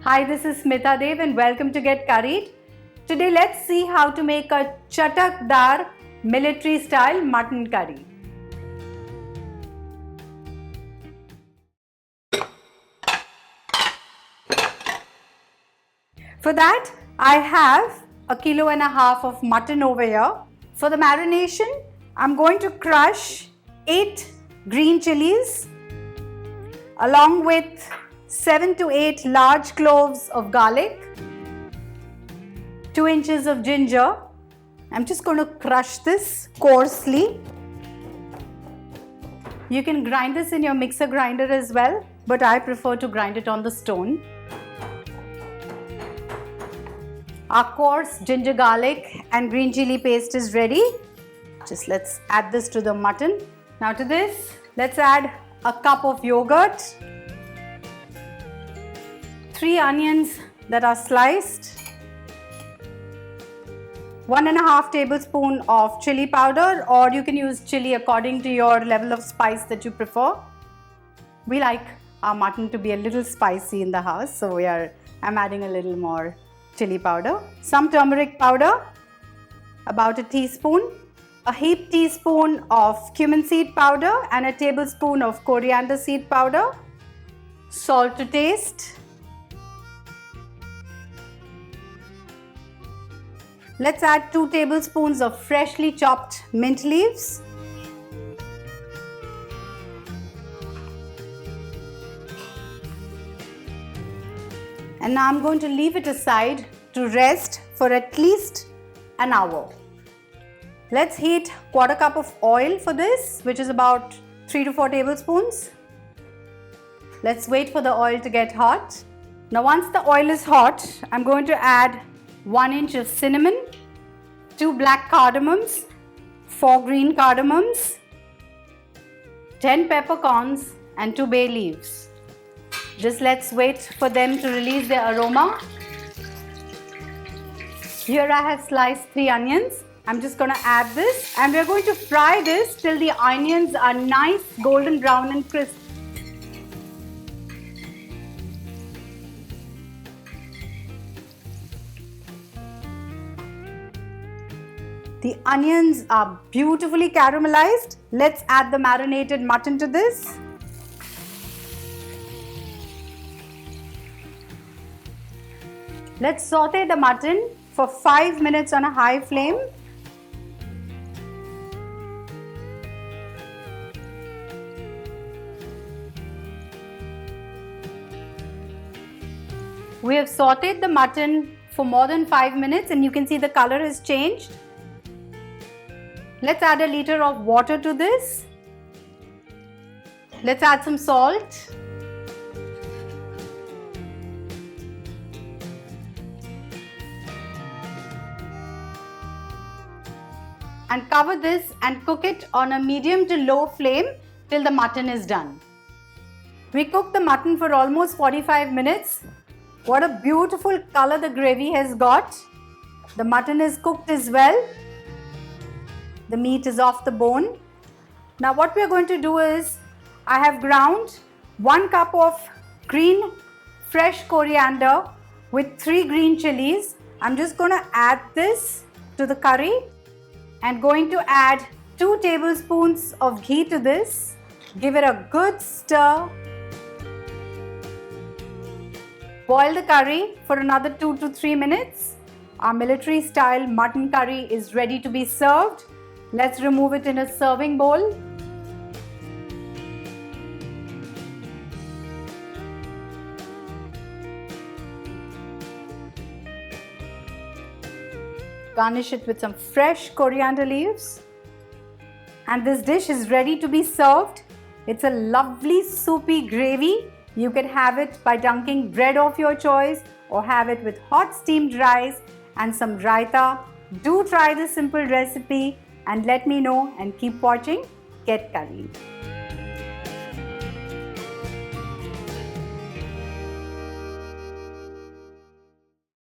Hi, this is Smita Deo and welcome to Get Curried. Today let's see how to make a chatakdar military style mutton curry. For that, I have 1.5 kg of mutton over here. For the marination, I'm going to crush 8 green chilies along with 7 to 8 large cloves of garlic, 2 inches of ginger. I'm just going to crush this coarsely. You can grind this in your mixer grinder as well, but I prefer to grind it on the stone. Our coarse ginger garlic and green chili paste is ready. Just let's add this to the mutton. Now to this, let's add a cup of yogurt, 3 onions that are sliced, 1.5 tablespoons of chili powder, or you can use chili according to your level of spice that you prefer. We like our mutton to be a little spicy in the house, so I'm adding a little more chili powder. Some turmeric powder, about a teaspoon, a heaped teaspoon of cumin seed powder and a tablespoon of coriander seed powder, salt to taste. Let's add 2 tablespoons of freshly chopped mint leaves. And now I'm going to leave it aside to rest for at least an hour. Let's heat 1/4 cup of oil for this, which is about 3 to 4 tablespoons. Let's wait for the oil to get hot. Now once the oil is hot, I'm going to add 1 inch of cinnamon, 2 black cardamoms, 4 green cardamoms, 10 peppercorns and 2 bay leaves. Just let's wait for them to release their aroma. Here I have sliced 3 onions. I'm just going to add this and we're going to fry this till the onions are nice golden brown and crisp. The onions are beautifully caramelized. Let's add the marinated mutton to this. Let's saute the mutton for 5 minutes on a high flame. We have sauteed the mutton for more than 5 minutes and you can see the color has changed. Let's add a liter of water to this. Let's add some salt. And cover this and cook it on a medium to low flame till the mutton is done. We cooked the mutton for almost 45 minutes. What a beautiful color the gravy has got. The mutton is cooked as well. The meat is off the bone. Now what we are going to do is, I have ground 1 cup of green fresh coriander with 3 green chilies. I'm just going to add this to the curry and going to add 2 tablespoons of ghee to this. Give it a good stir. Boil the curry for another 2 to 3 minutes. Our military style mutton curry is ready to be served. Let's remove it in a serving bowl. Garnish it with some fresh coriander leaves. And this dish is ready to be served. It's a lovely soupy gravy. You can have it by dunking bread of your choice or have it with hot steamed rice and some raita. Do try this simple recipe and let me know and keep watching Get Curried.